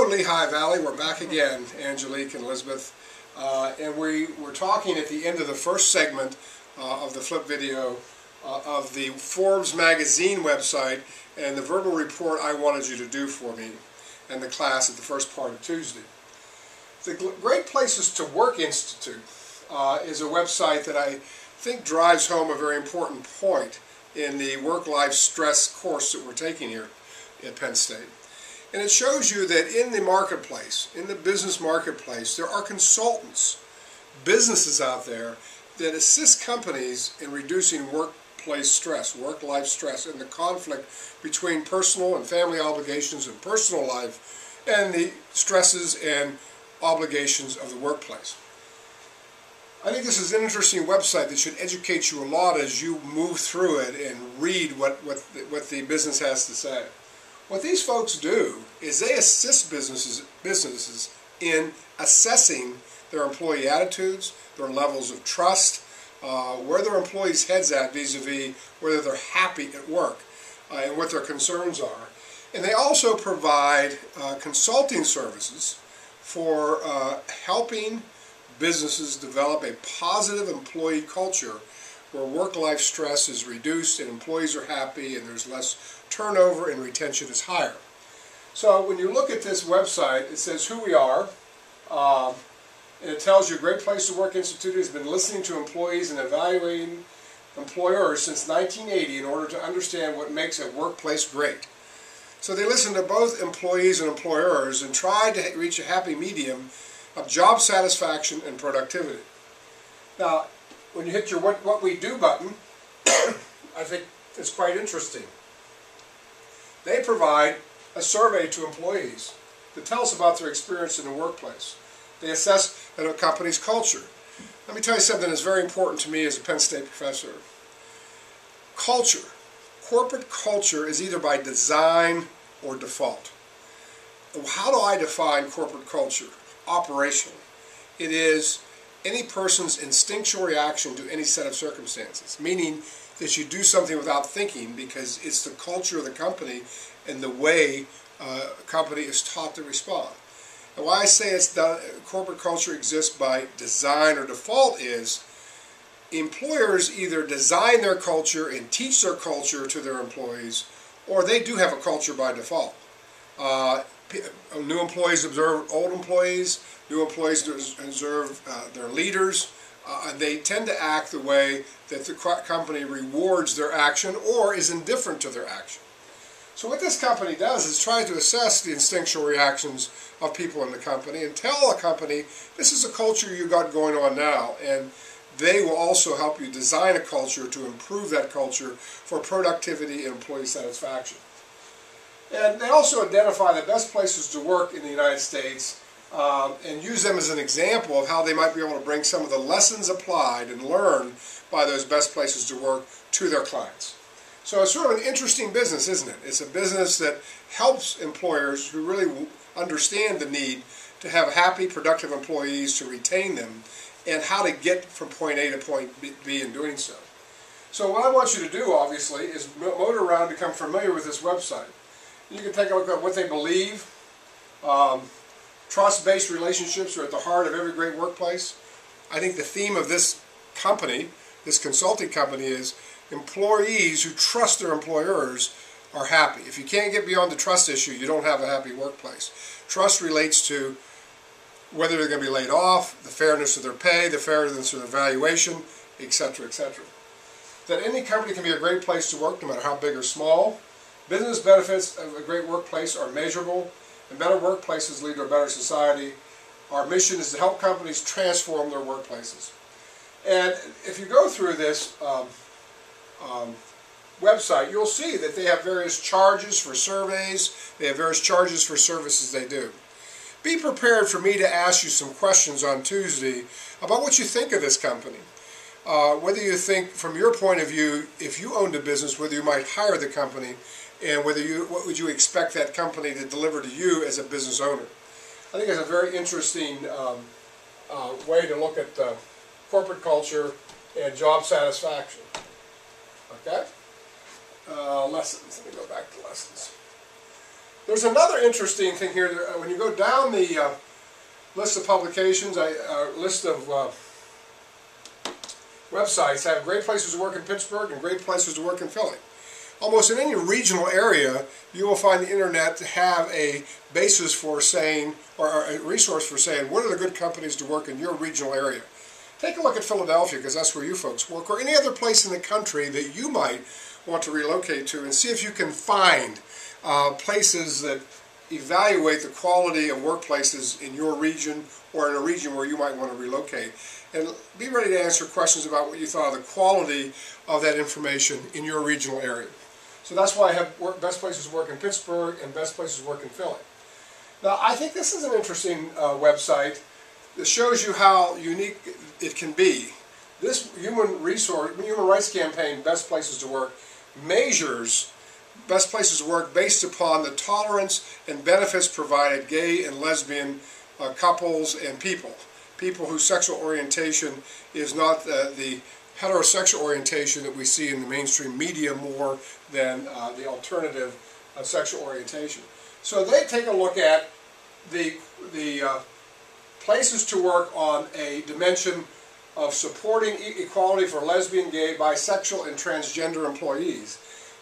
Hello, Lehigh Valley. We're back again, Angelique and Elizabeth. And we were talking at the end of the first segment of the flip video of the Forbes magazine website and the verbal report I wanted you to do for me and the class at the first part of Tuesday. The Great Places to Work Institute is a website that I think drives home a very important point in the work-life stress course that we're taking here at Penn State. And it shows you that in the marketplace, in the business marketplace, there are consultants, businesses out there that assist companies in reducing workplace stress, work-life stress, and the conflict between personal and family obligations and personal life and the stresses and obligations of the workplace. I think this is an interesting website that should educate you a lot as you move through it and read what the business has to say. What these folks do is they assist businesses in assessing their employee attitudes, their levels of trust, where their employees' heads at vis-a-vis whether they're happy at work and what their concerns are. And they also provide consulting services for helping businesses develop a positive employee culture where work-life stress is reduced and employees are happy and there's less turnover and retention is higher. So when you look at this website, it says who we are, and it tells you Great Place to Work Institute has been listening to employees and evaluating employers since 1980 in order to understand what makes a workplace great. So they listen to both employees and employers and try to reach a happy medium of job satisfaction and productivity. Now, when you hit your what we do button, I think it's quite interesting. They provide a survey to employees that tells about their experience in the workplace. They assess a company's culture. Let me tell you something that's very important to me as a Penn State professor. Culture, corporate culture is either by design or default. How do I define corporate culture? Operationally. It is any person's instinctual reaction to any set of circumstances, meaning that you do something without thinking because it's the culture of the company and the way a company is taught to respond. And why I say corporate culture exists by design or default is employers either design their culture and teach their culture to their employees, or they do have a culture by default. New employees observe old employees, new employees observe their leaders, and they tend to act the way that the company rewards their action or is indifferent to their action. So what this company does is try to assess the instinctual reactions of people in the company and tell a company, this is a culture you got going on now, and they will also help you design a culture to improve that culture for productivity and employee satisfaction. And they also identify the best places to work in the United States and use them as an example of how they might be able to bring some of the lessons applied and learned by those best places to work to their clients. So it's sort of an interesting business, isn't it? It's a business that helps employers who really understand the need to have happy, productive employees, to retain them, and how to get from point A to point B in doing so. So what I want you to do, obviously, is motor around, become familiar with this website. You can take a look at what they believe. Trust-based relationships are at the heart of every great workplace. I think the theme of this company, this consulting company, is employees who trust their employers are happy. If you can't get beyond the trust issue, you don't have a happy workplace. Trust relates to whether they're going to be laid off, the fairness of their pay, the fairness of their valuation, etc., etc. That any company can be a great place to work, no matter how big or small. Business benefits of a great workplace are measurable, and better workplaces lead to a better society. Our mission is to help companies transform their workplaces. And if you go through this website, you'll see that they have various charges for surveys, they have various charges for services they do. Be prepared for me to ask you some questions on Tuesday about what you think of this company. Whether you think, from your point of view, if you owned a business, whether you might hire the company, and what would you expect that company to deliver to you as a business owner. I think it's a very interesting way to look at corporate culture and job satisfaction. Okay? Lessons. Let me go back to lessons. There's another interesting thing here. When you go down the list of publications, list of websites, I have great places to work in Pittsburgh and great places to work in Philly. Almost in any regional area, you will find the internet to have a basis for saying, or a resource for saying, what are the good companies to work in your regional area. Take a look at Philadelphia, because that's where you folks work, or any other place in the country that you might want to relocate to, and see if you can find places that evaluate the quality of workplaces in your region or in a region where you might want to relocate. And be ready to answer questions about what you thought of the quality of that information in your regional area. So that's why I have best places to work in Pittsburgh and best places to work in Philly. Now, I think this is an interesting website that shows you how unique it can be. This human rights campaign, Best Places to Work, measures best places to work based upon the tolerance and benefits provided gay and lesbian couples and people whose sexual orientation is not the heterosexual orientation that we see in the mainstream media more than the alternative sexual orientation. So they take a look at the places to work on a dimension of supporting equality for lesbian, gay, bisexual, and transgender employees.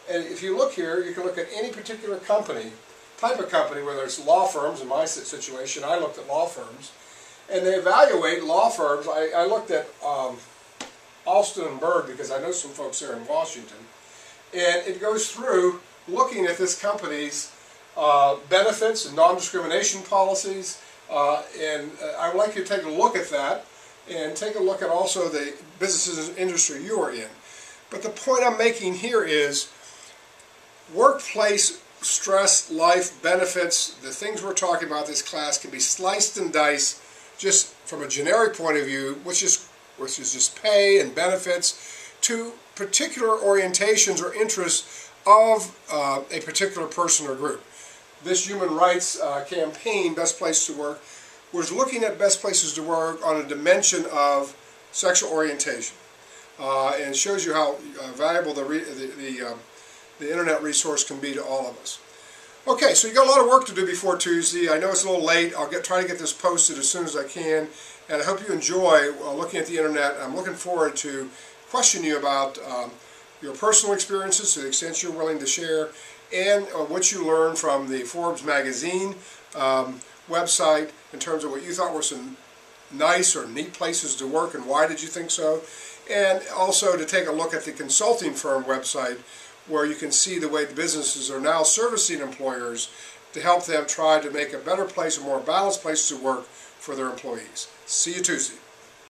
And if you look here, you can look at any particular company, type of company, whether it's law firms. In my situation, I looked at law firms, and they evaluate law firms. I looked at Alston & Bird, because I know some folks there in Washington, and it goes through looking at this company's benefits and non-discrimination policies, and I would like you to take a look at that and take a look at also the businesses and industry you are in. But the point I'm making here is workplace stress, life, benefits, the things we're talking about this class can be sliced and diced just from a generic point of view, which is just pay and benefits, to particular orientations or interests of a particular person or group. This human rights campaign, Best Place to Work, was looking at best places to work on a dimension of sexual orientation, and it shows you how valuable the internet resource can be to all of us. Okay, so you got a lot of work to do before Tuesday. I know it's a little late. I'll try to get this posted as soon as I can, and I hope you enjoy looking at the internet. I'm looking forward to questioning you about your personal experiences to the extent you're willing to share, and what you learned from the Forbes magazine website in terms of what you thought were some nice or neat places to work and why did you think so, and also to take a look at the consulting firm website where you can see the way the businesses are now servicing employers to help them try to make a better place, a more balanced place to work for their employees. See you Tuesday.